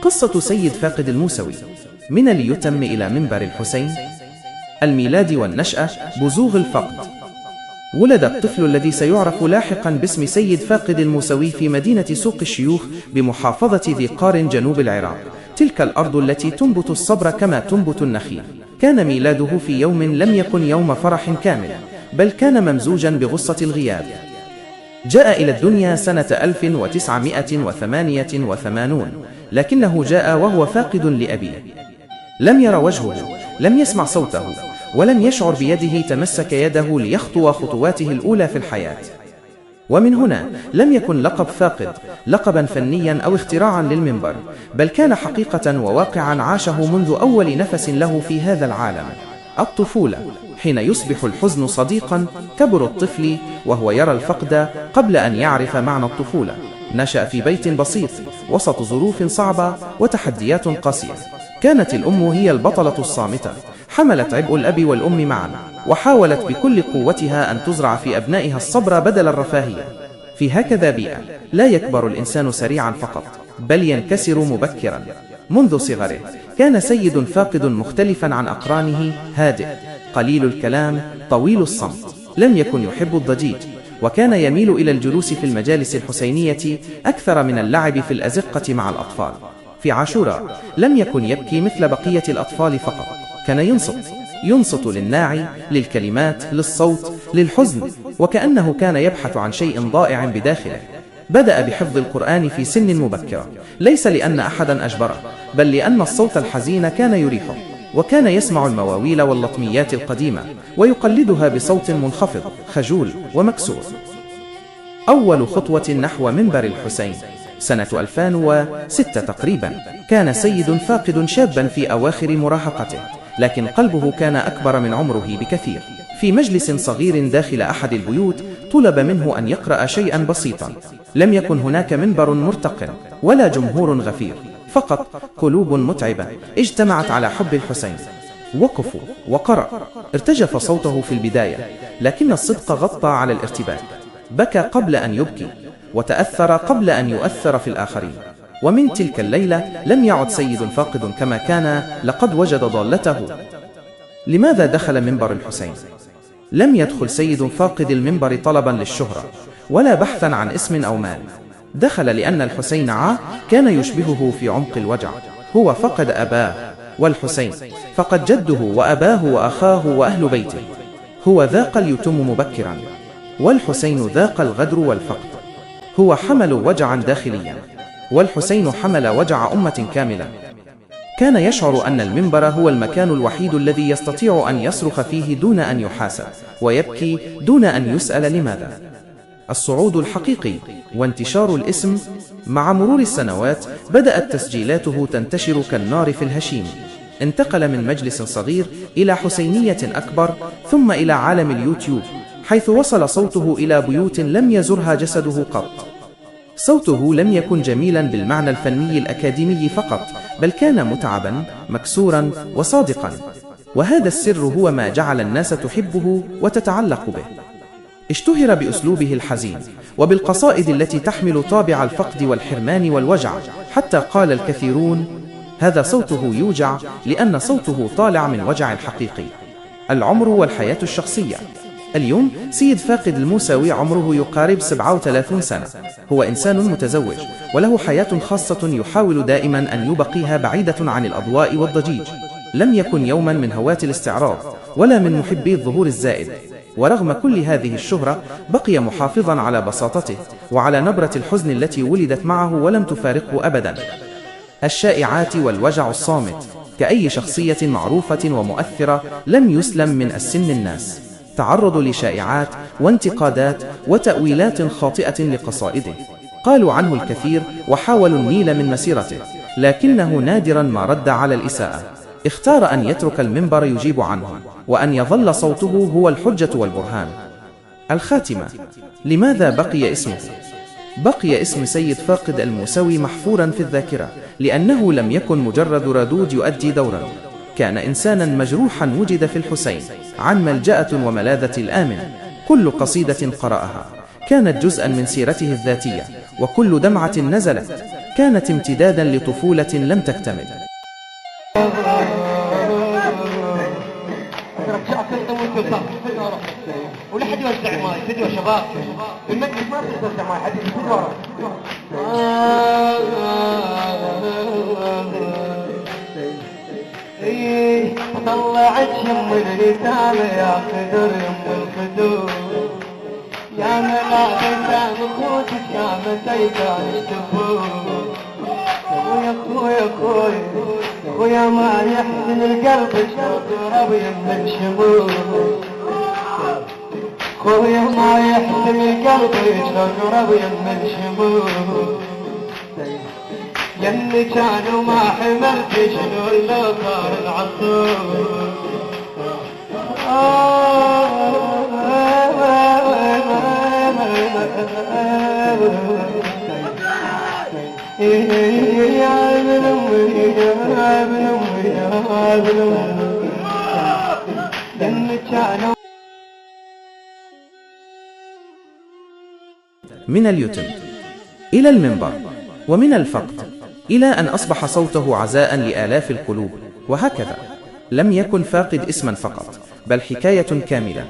قصة سيد فاقد الموسوي من اليتم إلى منبر الحسين. الميلاد والنشأة: بزوغ الفقد. ولد الطفل الذي سيعرف لاحقا باسم سيد فاقد الموسوي في مدينة سوق الشيوخ بمحافظة ذي قار جنوب العراق، تلك الأرض التي تنبت الصبر كما تنبت النخيل. كان ميلاده في يوم لم يكن يوم فرح كامل، بل كان ممزوجا بغصة الغياب. جاء إلى الدنيا سنة 1988، لكنه جاء وهو فاقد لأبيه. لم ير وجهه، لم يسمع صوته، ولم يشعر بيده تمسك يده ليخطو خطواته الأولى في الحياة. ومن هنا لم يكن لقب فاقد لقبا فنيا أو اختراعا للمنبر، بل كان حقيقة وواقعا عاشه منذ أول نفس له في هذا العالم. الطفولة: حين يصبح الحزن صديقا، كبر الطفل وهو يرى الفقد قبل أن يعرف معنى الطفولة. نشأ في بيت بسيط وسط ظروف صعبة وتحديات قاسية. كانت الأم هي البطلة الصامتة، حملت عبء الأب والأم معا، وحاولت بكل قوتها أن تزرع في أبنائها الصبر بدل الرفاهية. في هكذا بيئة لا يكبر الإنسان سريعا فقط، بل ينكسر مبكرا. منذ صغره كان سيد فاقد مختلفا عن أقرانه، هادئ، قليل الكلام، طويل الصمت. لم يكن يحب الضجيج، وكان يميل إلى الجلوس في المجالس الحسينية أكثر من اللعب في الأزقة مع الأطفال. في عاشوراء لم يكن يبكي مثل بقية الأطفال فقط، كان ينصت للناعي، للكلمات، للصوت، للحزن، وكأنه كان يبحث عن شيء ضائع بداخله. بدأ بحفظ القرآن في سن مبكرة، ليس لأن أحدا أجبره، بل لأن الصوت الحزين كان يريحه. وكان يسمع المواويل واللطميات القديمة ويقلدها بصوت منخفض، خجول ومكسور. أول خطوة نحو منبر الحسين سنة 2006 تقريبا. كان سيد فاقد شابا في أواخر مراهقته، لكن قلبه كان أكبر من عمره بكثير. في مجلس صغير داخل أحد البيوت طلب منه أن يقرأ شيئا بسيطا. لم يكن هناك منبر مرتق ولا جمهور غفير، فقط قلوب متعبة اجتمعت على حب الحسين. وقفوا وقرأ. ارتجف صوته في البداية، لكن الصدق غطى على الارتباك. بكى قبل أن يبكي، وتأثر قبل أن يؤثر في الآخرين. ومن تلك الليلة لم يعد سيد فاقد كما كان، لقد وجد ضالته. لماذا دخل منبر الحسين؟ لم يدخل سيد فاقد المنبر طلبا للشهرة ولا بحثا عن اسم أو مال. دخل لأن الحسين كان يشبهه في عمق الوجع. هو فقد أباه، والحسين فقد جده وأباه وأخاه وأهل بيته. هو ذاق اليتم مبكرا، والحسين ذاق الغدر والفقد. هو حمل وجعا داخليا، والحسين حمل وجع أمة كاملة. كان يشعر أن المنبر هو المكان الوحيد الذي يستطيع أن يصرخ فيه دون أن يحاسب، ويبكي دون أن يسأل لماذا. الصعود الحقيقي وانتشار الاسم. مع مرور السنوات بدأت تسجيلاته تنتشر كالنار في الهشيم. انتقل من مجلس صغير إلى حسينية أكبر، ثم إلى عالم اليوتيوب، حيث وصل صوته إلى بيوت لم يزرها جسده قط. صوته لم يكن جميلا بالمعنى الفني الأكاديمي فقط، بل كان متعبا، مكسورا وصادقا. وهذا السر هو ما جعل الناس تحبه وتتعلق به. اشتهر بأسلوبه الحزين وبالقصائد التي تحمل طابع الفقد والحرمان والوجع، حتى قال الكثيرون: هذا صوته يوجع لأن صوته طالع من وجع حقيقي. العمر والحياة الشخصية. اليوم سيد فاقد الموسوي عمره يقارب 37 سنة. هو إنسان متزوج وله حياة خاصة يحاول دائما أن يبقيها بعيدة عن الأضواء والضجيج. لم يكن يوما من هواة الاستعراض ولا من محبي الظهور الزائد. ورغم كل هذه الشهرة بقي محافظا على بساطته وعلى نبرة الحزن التي ولدت معه ولم تفارقه أبدا. الشائعات والوجع الصامت. كأي شخصية معروفة ومؤثرة لم يسلم من السن الناس. تعرض لشائعات وانتقادات وتأويلات خاطئة لقصائده. قالوا عنه الكثير وحاولوا النيل من مسيرته، لكنه نادرا ما رد على الإساءة. اختار أن يترك المنبر يجيب عنه، وأن يظل صوته هو الحجة والبرهان. الخاتمة. لماذا بقي اسمه؟ بقي اسم سيد فاقد الموسوي محفورا في الذاكرة، لأنه لم يكن مجرد ردود يؤدي دورا. كان إنسانا مجروحا وجد في الحسين، عن ملجأة وملاذة الآمن. كل قصيدة قرأها كانت جزءا من سيرته الذاتية، وكل دمعة نزلت كانت امتدادا لطفولة لم تكتمل. ولا حد يوزع ماي، فدوة شباب المجلس ما تقدر ماي حد فدوة. طلعت شم الرسام يا خدر يم الخدور، يا ملاك خوتك يا متيتان الدفور. خويا خويا خويا خويا ما يحزن القلب شرب يم الشمور. خويا ما يحزن القلب شرب يم الشمور. يلي كانوا ما حملت شنو اللي صار العصور. يا ابن امي يا ابن امي يا ابن امي يلي كانوا. من اليتم إلى المنبر، ومن الفقد إلى أن أصبح صوته عزاء لآلاف القلوب، وهكذا لم يكن فاقد اسما فقط، بل حكاية كاملة.